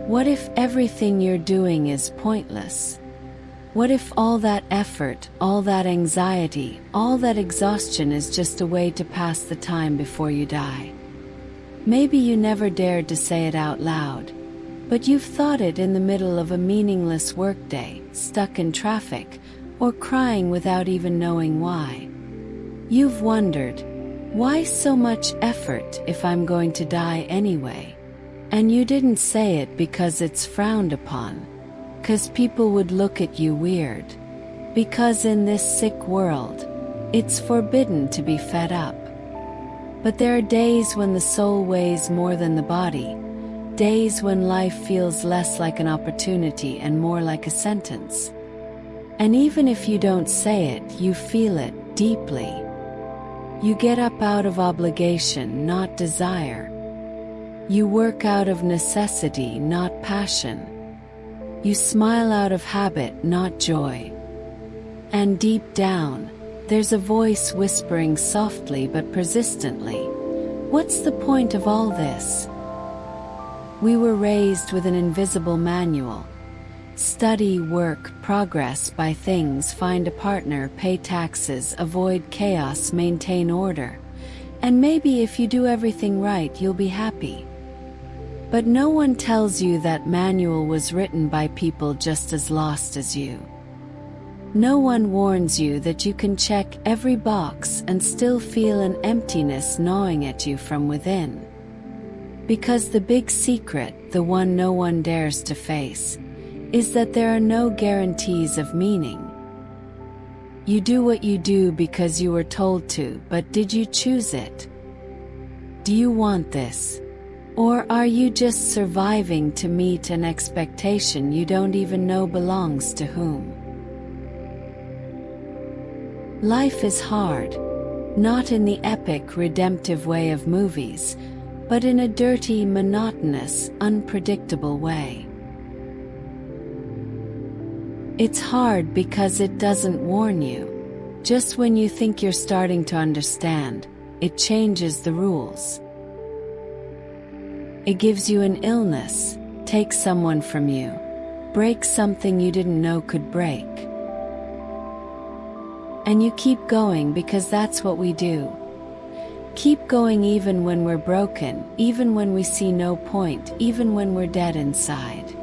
What if everything you're doing is pointless? What if all that effort, all that anxiety, all that exhaustion is just a way to pass the time before you die? Maybe you never dared to say it out loud, but you've thought it in the middle of a meaningless workday, stuck in traffic, or crying without even knowing why. You've wondered, why so much effort if I'm going to die anyway? And you didn't say it because it's frowned upon, because people would look at you weird, because in this sick world, it's forbidden to be fed up. But there are days when the soul weighs more than the body, days when life feels less like an opportunity and more like a sentence. And even if you don't say it, you feel it deeply. You get up out of obligation, not desire. You work out of necessity, not passion. You smile out of habit, not joy. And deep down, there's a voice whispering softly but persistently, "What's the point of all this?" We were raised with an invisible manual. Study, work, progress, buy things, find a partner, pay taxes, avoid chaos, maintain order. And maybe if you do everything right, you'll be happy. But no one tells you that manual was written by people just as lost as you. No one warns you that you can check every box and still feel an emptiness gnawing at you from within. Because the big secret, the one no one dares to face, is that there are no guarantees of meaning. You do what you do because you were told to, but did you choose it? Do you want this? Or are you just surviving to meet an expectation you don't even know belongs to whom? Life is hard, not in the epic, redemptive way of movies, but in a dirty, monotonous, unpredictable way. It's hard because it doesn't warn you. Just when you think you're starting to understand, it changes the rules. It gives you an illness, takes someone from you, breaks something you didn't know could break. And you keep going because that's what we do. Keep going even when we're broken, even when we see no point, even when we're dead inside.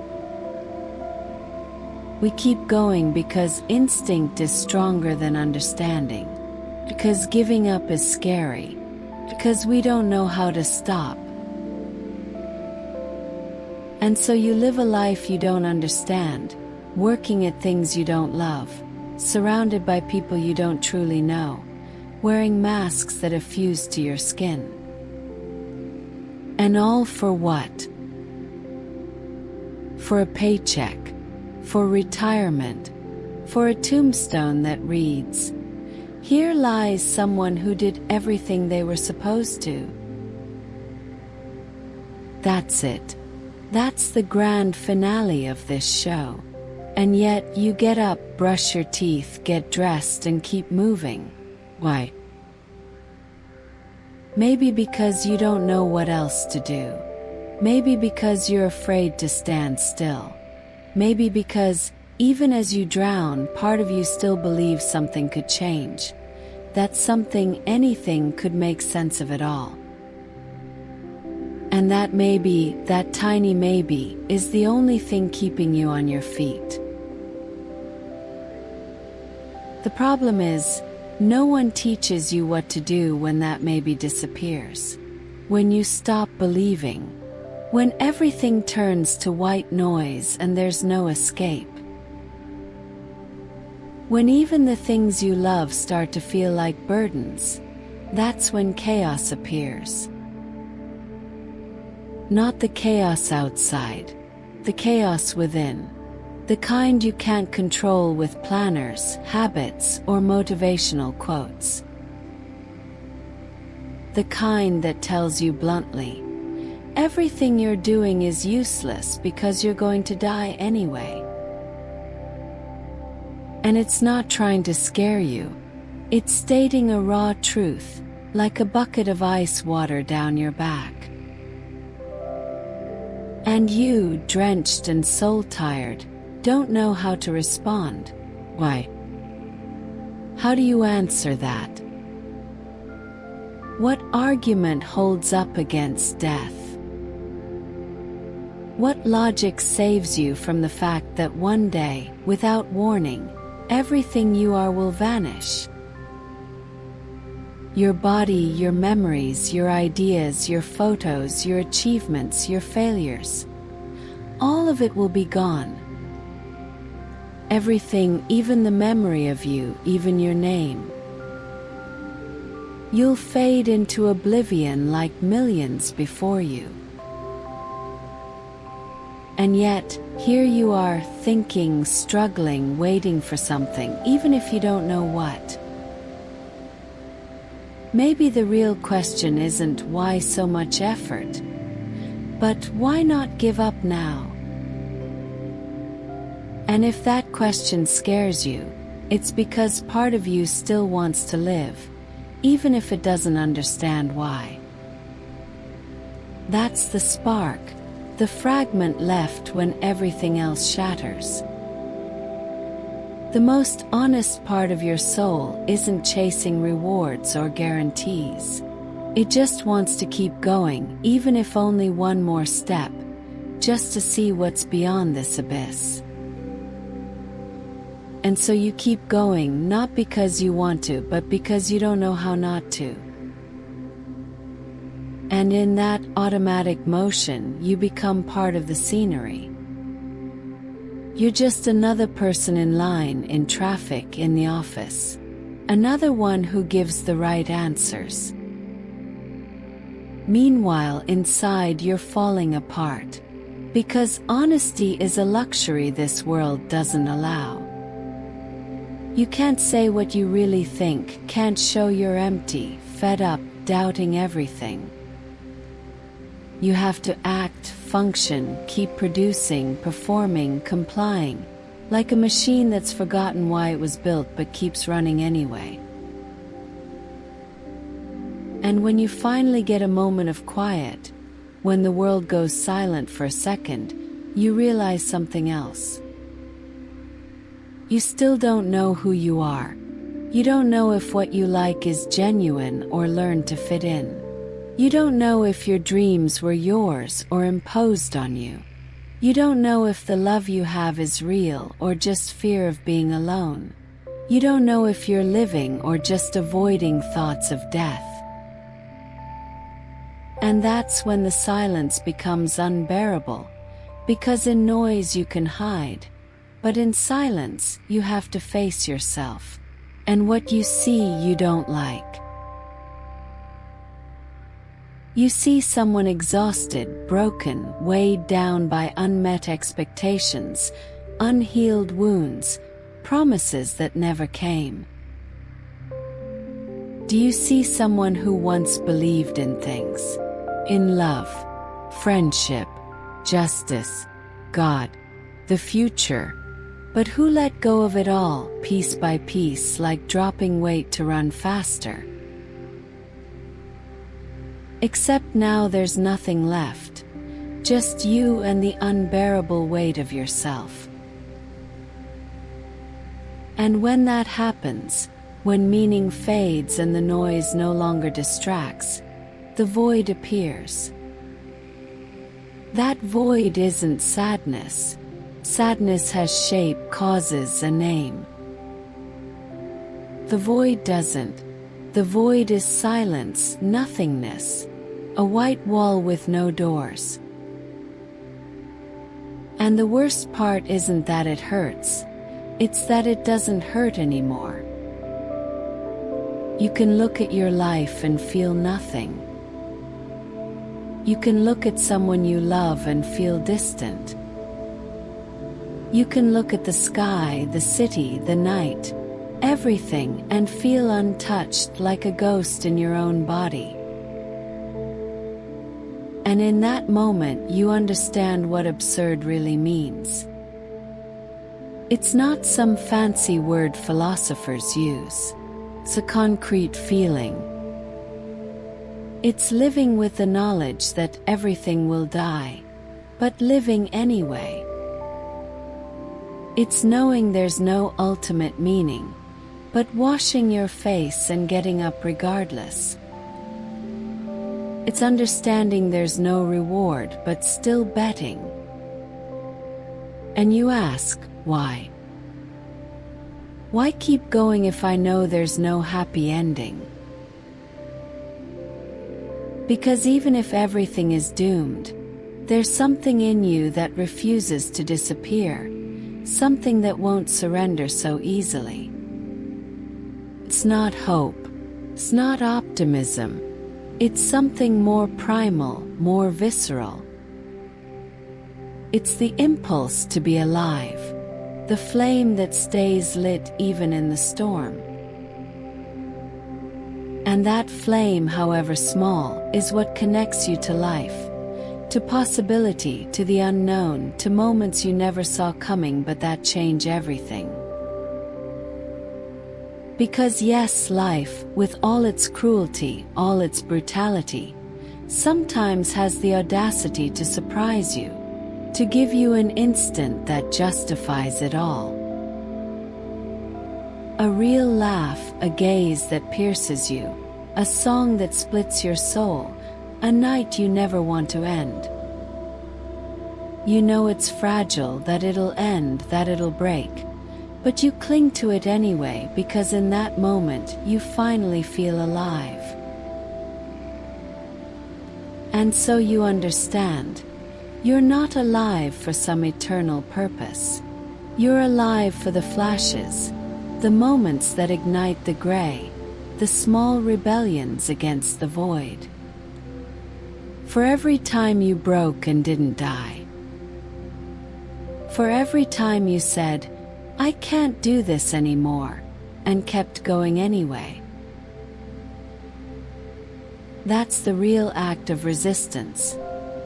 We keep going because instinct is stronger than understanding, because giving up is scary, because we don't know how to stop. And so you live a life you don't understand, working at things you don't love, surrounded by people you don't truly know, wearing masks that have fused to your skin. And all for what? For a paycheck, for retirement, for a tombstone that reads, "Here lies someone who did everything they were supposed to." That's it. That's the grand finale of this show. And yet you get up, brush your teeth, get dressed, and keep moving. Why? Maybe because you don't know what else to do. Maybe because you're afraid to stand still. Maybe because, even as you drown, part of you still believes something could change. That something, anything, could make sense of it all. And that maybe, that tiny maybe, is the only thing keeping you on your feet. The problem is, no one teaches you what to do when that maybe disappears. When you stop believing. When everything turns to white noise and there's no escape. When even the things you love start to feel like burdens, that's when chaos appears. Not the chaos outside, the chaos within. The kind you can't control with planners, habits, or motivational quotes. The kind that tells you bluntly, everything you're doing is useless because you're going to die anyway. And it's not trying to scare you. It's stating a raw truth, like a bucket of ice water down your back. And you, drenched and soul-tired, don't know how to respond. Why? How do you answer that? What argument holds up against death? What logic saves you from the fact that one day, without warning, everything you are will vanish? Your body, your memories, your ideas, your photos, your achievements, your failures. All of it will be gone. Everything, even the memory of you, even your name. You'll fade into oblivion like millions before you. And yet, here you are, thinking, struggling, waiting for something, even if you don't know what. Maybe the real question isn't why so much effort, but why not give up now? And if that question scares you, it's because part of you still wants to live, even if it doesn't understand why. That's the spark, the fragment left when everything else shatters. The most honest part of your soul isn't chasing rewards or guarantees. It just wants to keep going, even if only one more step, just to see what's beyond this abyss. And so you keep going, not because you want to, but because you don't know how not to. And in that automatic motion, you become part of the scenery. You're just another person in line, in traffic, in the office. Another one who gives the right answers. Meanwhile, inside you're falling apart. Because honesty is a luxury this world doesn't allow. You can't say what you really think, can't show you're empty, fed up, doubting everything. You have to act, function, keep producing, performing, complying, like a machine that's forgotten why it was built but keeps running anyway. And when you finally get a moment of quiet, when the world goes silent for a second, you realize something else. You still don't know who you are. You don't know if what you like is genuine or learned to fit in. You don't know if your dreams were yours or imposed on you. You don't know if the love you have is real or just fear of being alone. You don't know if you're living or just avoiding thoughts of death. And that's when the silence becomes unbearable, because in noise you can hide, but in silence you have to face yourself. And what you see you don't like. You see someone exhausted, broken, weighed down by unmet expectations, unhealed wounds, promises that never came. Do you see someone who once believed in things? In love, friendship, justice, God, the future, but who let go of it all, piece by piece, like dropping weight to run faster? Except now there's nothing left, just you and the unbearable weight of yourself. And when that happens, when meaning fades and the noise no longer distracts, the void appears. That void isn't sadness. Sadness has shape, causes, a name. The void doesn't. The void is silence, nothingness. A white wall with no doors. And the worst part isn't that it hurts, it's that it doesn't hurt anymore. You can look at your life and feel nothing. You can look at someone you love and feel distant. You can look at the sky, the city, the night, everything, and feel untouched, like a ghost in your own body. And in that moment you understand what absurd really means. It's not some fancy word philosophers use. It's a concrete feeling. It's living with the knowledge that everything will die, but living anyway. It's knowing there's no ultimate meaning, but washing your face and getting up regardless. It's understanding there's no reward but still betting. And you ask, why? Why keep going if I know there's no happy ending? Because even if everything is doomed, there's something in you that refuses to disappear, something that won't surrender so easily. It's not hope, it's not optimism, it's something more primal, more visceral. It's the impulse to be alive, the flame that stays lit even in the storm. And that flame, however small, is what connects you to life, to possibility, to the unknown, to moments you never saw coming but that change everything. Because yes, life, with all its cruelty, all its brutality, sometimes has the audacity to surprise you, to give you an instant that justifies it all. A real laugh, a gaze that pierces you, a song that splits your soul, a night you never want to end. You know it's fragile, that it'll end, that it'll break, but you cling to it anyway because in that moment you finally feel alive. And so you understand, you're not alive for some eternal purpose. You're alive for the flashes, the moments that ignite the gray, the small rebellions against the void. For every time you broke and didn't die. For every time you said, I can't do this anymore, and kept going anyway. That's the real act of resistance,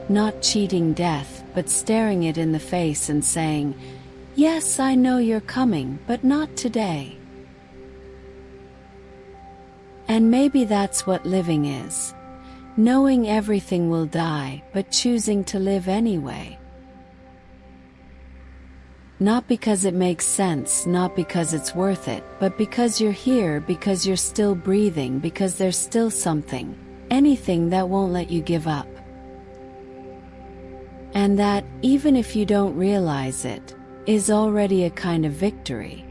not cheating death, but staring it in the face and saying, yes, I know you're coming, but not today. And maybe that's what living is, knowing everything will die, but choosing to live anyway. Not because it makes sense, not because it's worth it, but because you're here, because you're still breathing, because there's still something, anything that won't let you give up. And that, even if you don't realize it, is already a kind of victory.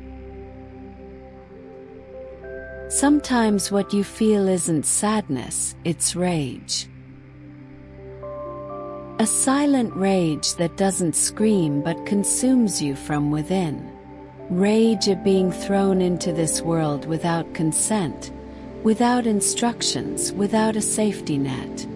Sometimes what you feel isn't sadness, it's rage. A silent rage that doesn't scream but consumes you from within. Rage at being thrown into this world without consent, without instructions, without a safety net.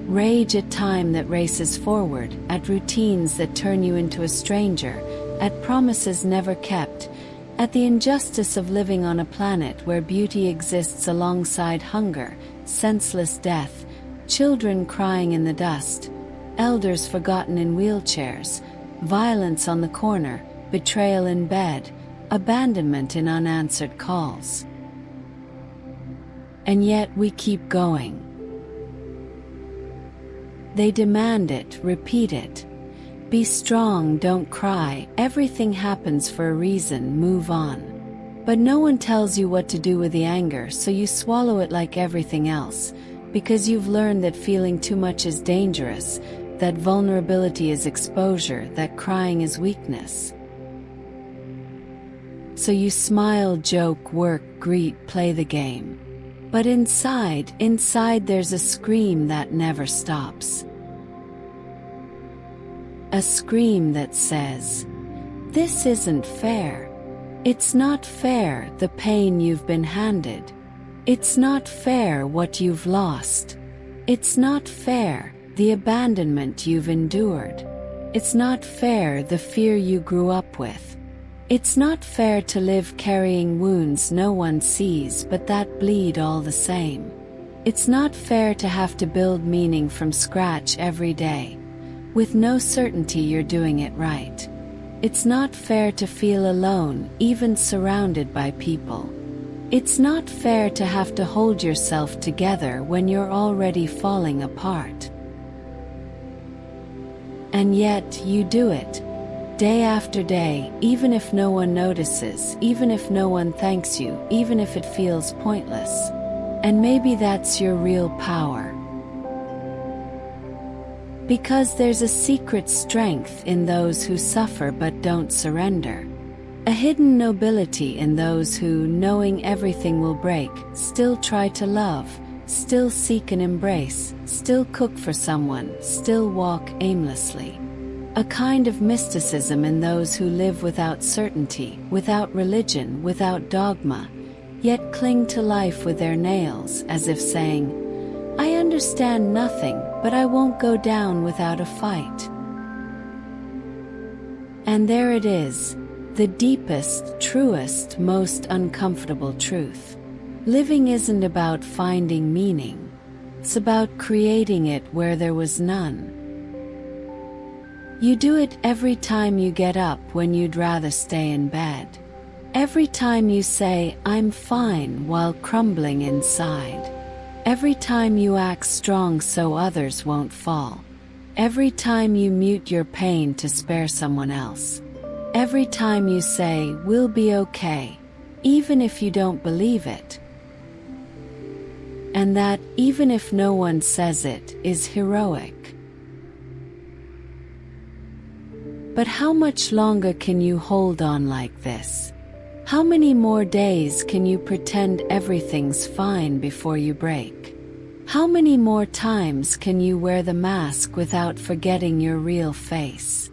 Rage at time that races forward, at routines that turn you into a stranger, at promises never kept, at the injustice of living on a planet where beauty exists alongside hunger, senseless death, children crying in the dust, elders forgotten in wheelchairs, violence on the corner, betrayal in bed, abandonment in unanswered calls. And yet we keep going. They demand it, repeat it. Be strong, don't cry, everything happens for a reason, move on. But no one tells you what to do with the anger, so you swallow it like everything else, because you've learned that feeling too much is dangerous, that vulnerability is exposure, that crying is weakness. So you smile, joke, work, greet, play the game. But inside there's a scream that never stops. A scream that says, this isn't fair. It's not fair, the pain you've been handed. It's not fair what you've lost. It's not fair, the abandonment you've endured. It's not fair, the fear you grew up with. It's not fair to live carrying wounds no one sees but that bleed all the same. It's not fair to have to build meaning from scratch every day, with no certainty you're doing it right. It's not fair to feel alone, even surrounded by people. It's not fair to have to hold yourself together when you're already falling apart. And yet you do it. Day after day, even if no one notices, even if no one thanks you, even if it feels pointless. And maybe that's your real power. Because there's a secret strength in those who suffer but don't surrender. A hidden nobility in those who, knowing everything will break, still try to love, still seek an embrace, still cook for someone, still walk aimlessly. A kind of mysticism in those who live without certainty, without religion, without dogma, yet cling to life with their nails, as if saying, I understand nothing, but I won't go down without a fight. And there it is, the deepest, truest, most uncomfortable truth. Living isn't about finding meaning. It's about creating it where there was none. You do it every time you get up when you'd rather stay in bed. Every time you say, I'm fine, while crumbling inside. Every time you act strong so others won't fall. Every time you mute your pain to spare someone else. Every time you say, we'll be okay, even if you don't believe it. And that, even if no one says it, is heroic. But how much longer can you hold on like this? How many more days can you pretend everything's fine before you break? How many more times can you wear the mask without forgetting your real face?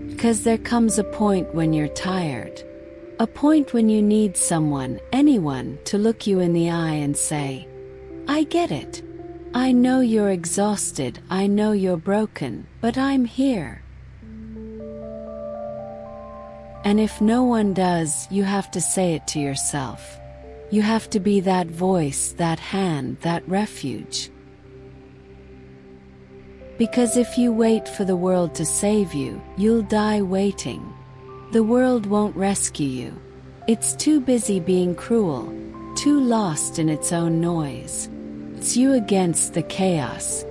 Because there comes a point when you're tired. A point when you need someone, anyone, to look you in the eye and say, I get it. I know you're exhausted, I know you're broken, but I'm here. And if no one does, you have to say it to yourself. You have to be that voice, that hand, that refuge. Because if you wait for the world to save you, you'll die waiting. The world won't rescue you. It's too busy being cruel, too lost in its own noise. It's you against the chaos.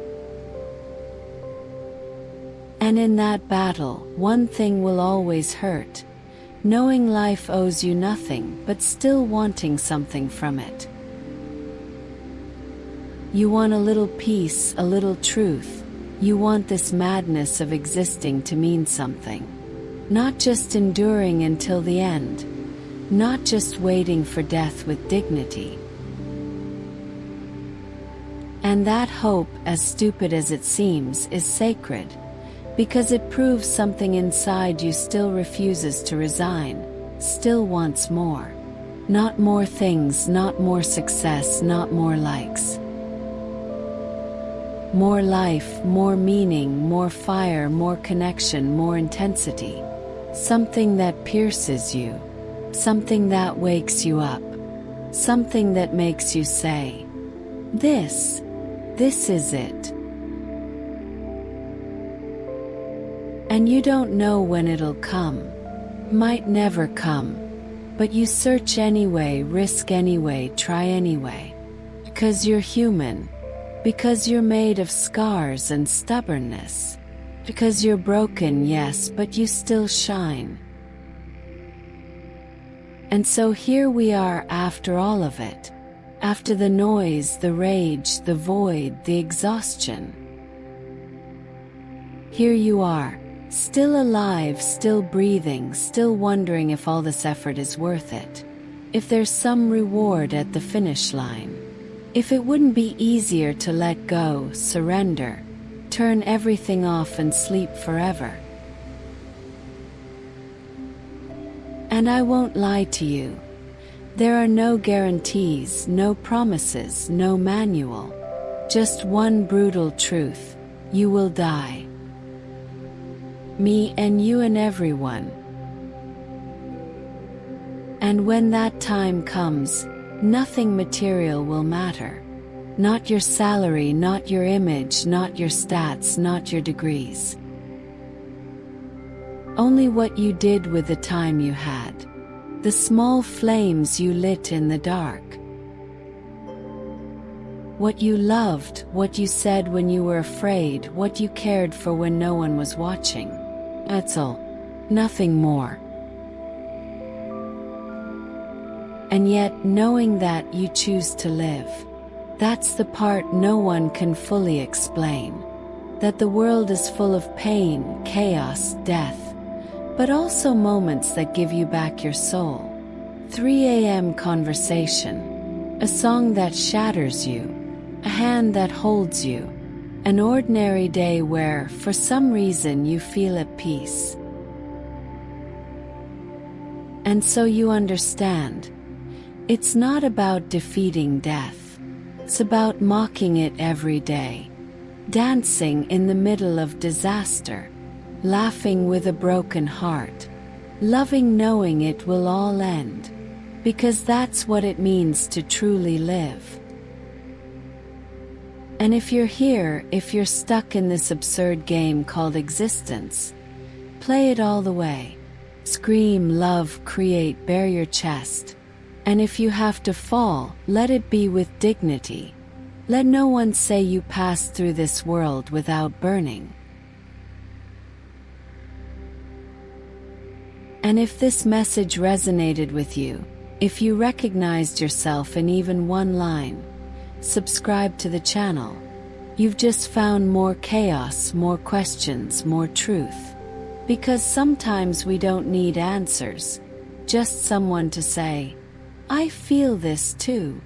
And in that battle, one thing will always hurt. Knowing life owes you nothing, but still wanting something from it. You want a little peace, a little truth. You want this madness of existing to mean something. Not just enduring until the end. Not just waiting for death with dignity. And that hope, as stupid as it seems, is sacred, because it proves something inside you still refuses to resign, still wants more. Not more things, not more success, not more likes. More life, more meaning, more fire, more connection, more intensity. Something that pierces you. Something that wakes you up. Something that makes you say, This is it. And you don't know when it'll come. Might never come. But you search anyway, risk anyway, try anyway. Because you're human. Because you're made of scars and stubbornness. Because you're broken, yes, but you still shine. And so here we are after all of it. After the noise, the rage, the void, the exhaustion. Here you are, still alive, still breathing, still wondering if all this effort is worth it. If there's some reward at the finish line. If it wouldn't be easier to let go, surrender, turn everything off and sleep forever. And I won't lie to you. There are no guarantees, no promises, no manual. Just one brutal truth. You will die. Me and you and everyone. And when that time comes, nothing material will matter. Not your salary, not your image, not your stats, not your degrees. Only what you did with the time you had. The small flames you lit in the dark. What you loved, what you said when you were afraid, what you cared for when no one was watching. That's all. Nothing more. And yet, knowing that you choose to live, that's the part no one can fully explain. That the world is full of pain, chaos, death, but also moments that give you back your soul. 3 a.m. conversation, a song that shatters you, a hand that holds you, an ordinary day where, for some reason, you feel at peace. And so you understand, it's not about defeating death. It's about mocking it every day, dancing in the middle of disaster, laughing with a broken heart, loving knowing it will all end, because that's what it means to truly live. And if you're here, if you're stuck in this absurd game called existence, play it all the way. Scream, love, create, bare your chest. And if you have to fall, let it be with dignity. Let no one say you passed through this world without burning. And if this message resonated with you, if you recognized yourself in even one line, subscribe to the channel. You've just found more chaos, more questions, more truth. Because sometimes we don't need answers, just someone to say, I feel this too.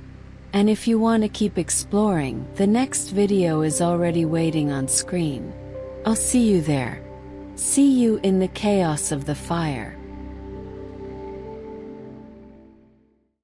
And if you want to keep exploring, the next video is already waiting on screen. I'll see you there. See you in the chaos of the fire.